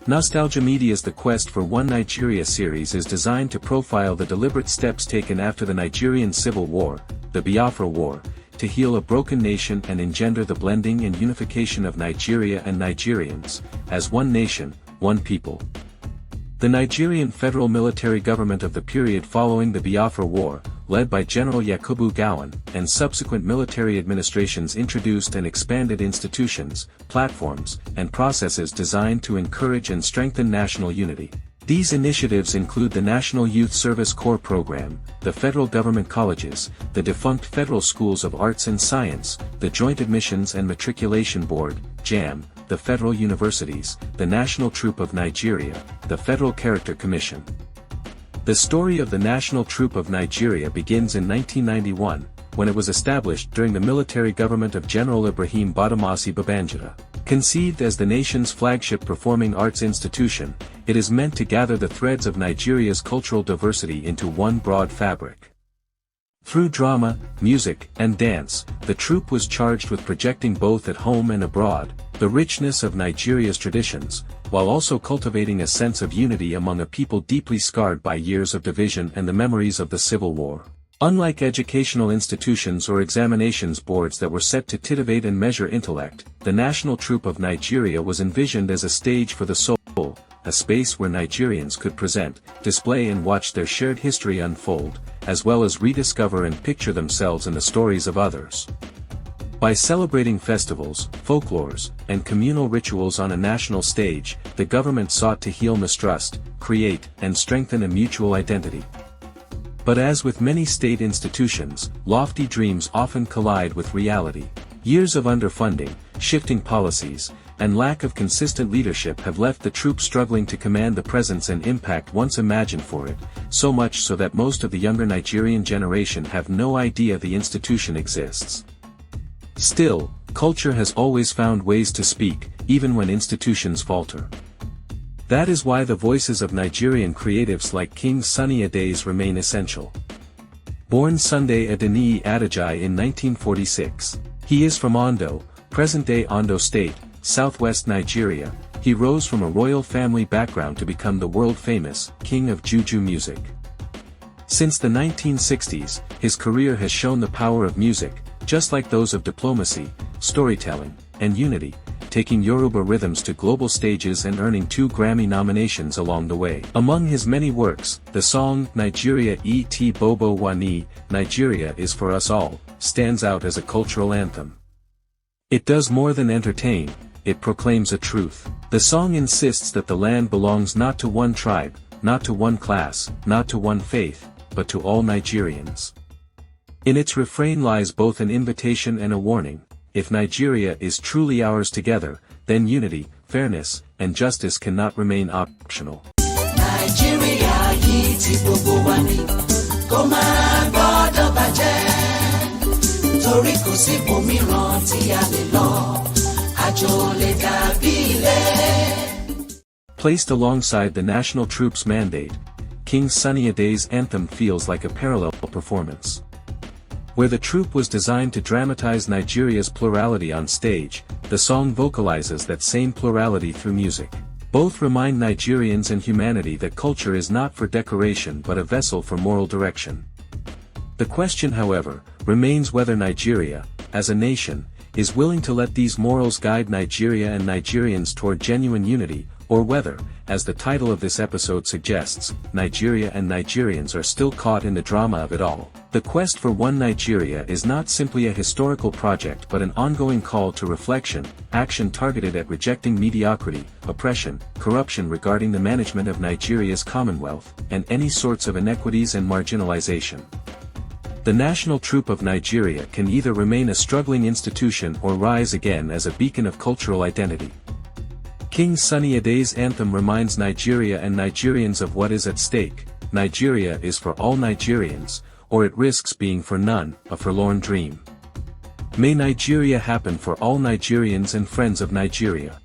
Nostalgiamedia's The Quest for One Nigeria series is designed to profile the deliberate steps taken after the Nigerian Civil War, the Biafra War, to heal a broken nation and engender the blending and unification of Nigeria and Nigerians, as one nation, one people. The Nigerian federal military government of the period following the Biafra War, led by General Yakubu Gowon, and subsequent military administrations introduced and expanded institutions, platforms, and processes designed to encourage and strengthen national unity. These initiatives include the National Youth Service Corps Program, the federal government colleges, the defunct Federal Schools of Arts and Science, the Joint Admissions and Matriculation Board, JAMB, the federal universities, the National Troupe of Nigeria, the Federal Character Commission. The story of the National Troupe of Nigeria begins in 1991, when it was established during the military government of General Ibrahim Babangida. Conceived as the nation's flagship performing arts institution, it is meant to gather the threads of Nigeria's cultural diversity into one broad fabric. Through drama, music, and dance, the troupe was charged with projecting both at home and abroad, the richness of Nigeria's traditions, while also cultivating a sense of unity among a people deeply scarred by years of division and the memories of the Civil War. Unlike educational institutions or examinations boards that were set to titivate and measure intellect, the National Troupe of Nigeria was envisioned as a stage for the soul, a space where Nigerians could present, display and watch their shared history unfold, as well as rediscover and picture themselves in the stories of others. By celebrating festivals, folklores, and communal rituals on a national stage, the government sought to heal mistrust, create and strengthen a mutual identity. But as with many state institutions, lofty dreams often collide with reality. Years of underfunding, shifting policies, and lack of consistent leadership have left the troupe struggling to command the presence and impact once imagined for it, so much so that most of the younger Nigerian generation have no idea the institution exists. Still, culture has always found ways to speak, even when institutions falter. That is why the voices of Nigerian creatives like King Sunny Ade's remain essential. Born Sunday Adeniyi Adejayi in 1946, he is from Ondo, present-day Ondo State, southwest Nigeria. He rose from a royal family background to become the world-famous King of Juju music. Since the 1960s, his career has shown the power of music, just like those of diplomacy, storytelling, and unity, taking Yoruba rhythms to global stages and earning 2 Grammy nominations along the way. Among his many works, the song Nigeria Et Gbogbo Wa Ni, Nigeria is for Us All, stands out as a cultural anthem. It does more than entertain, it proclaims a truth. The song insists that the land belongs not to one tribe, not to one class, not to one faith, but to all Nigerians. In its refrain lies both an invitation and a warning. If Nigeria is truly ours together, then unity, fairness, and justice cannot remain optional. Nigeria yìí tí gbogbo wa ni, kò má gbọ́dọ̀ bàjẹ́, torí kò sí ibòmíràn tí a lè lọ, àjò lè dàbí ilé. Placed alongside the National Troupe's mandate, King Sunny Ade's anthem feels like a parallel performance. Where the troupe was designed to dramatize Nigeria's plurality on stage, the song vocalizes that same plurality through music. Both remind Nigerians and humanity that culture is not for decoration but a vessel for moral direction. The question, however, remains whether Nigeria, as a nation, is willing to let these morals guide Nigeria and Nigerians toward genuine unity, or whether, as the title of this episode suggests, Nigeria and Nigerians are still caught in the drama of it all. The quest for one Nigeria is not simply a historical project but an ongoing call to reflection, action targeted at rejecting mediocrity, oppression, corruption regarding the management of Nigeria's commonwealth, and any sorts of inequities and marginalization. The National Troupe of Nigeria can either remain a struggling institution or rise again as a beacon of cultural identity. King Sunny Ade's anthem reminds Nigeria and Nigerians of what is at stake. Nigeria is for all Nigerians, or it risks being for none, a forlorn dream. May Nigeria happen for all Nigerians and friends of Nigeria.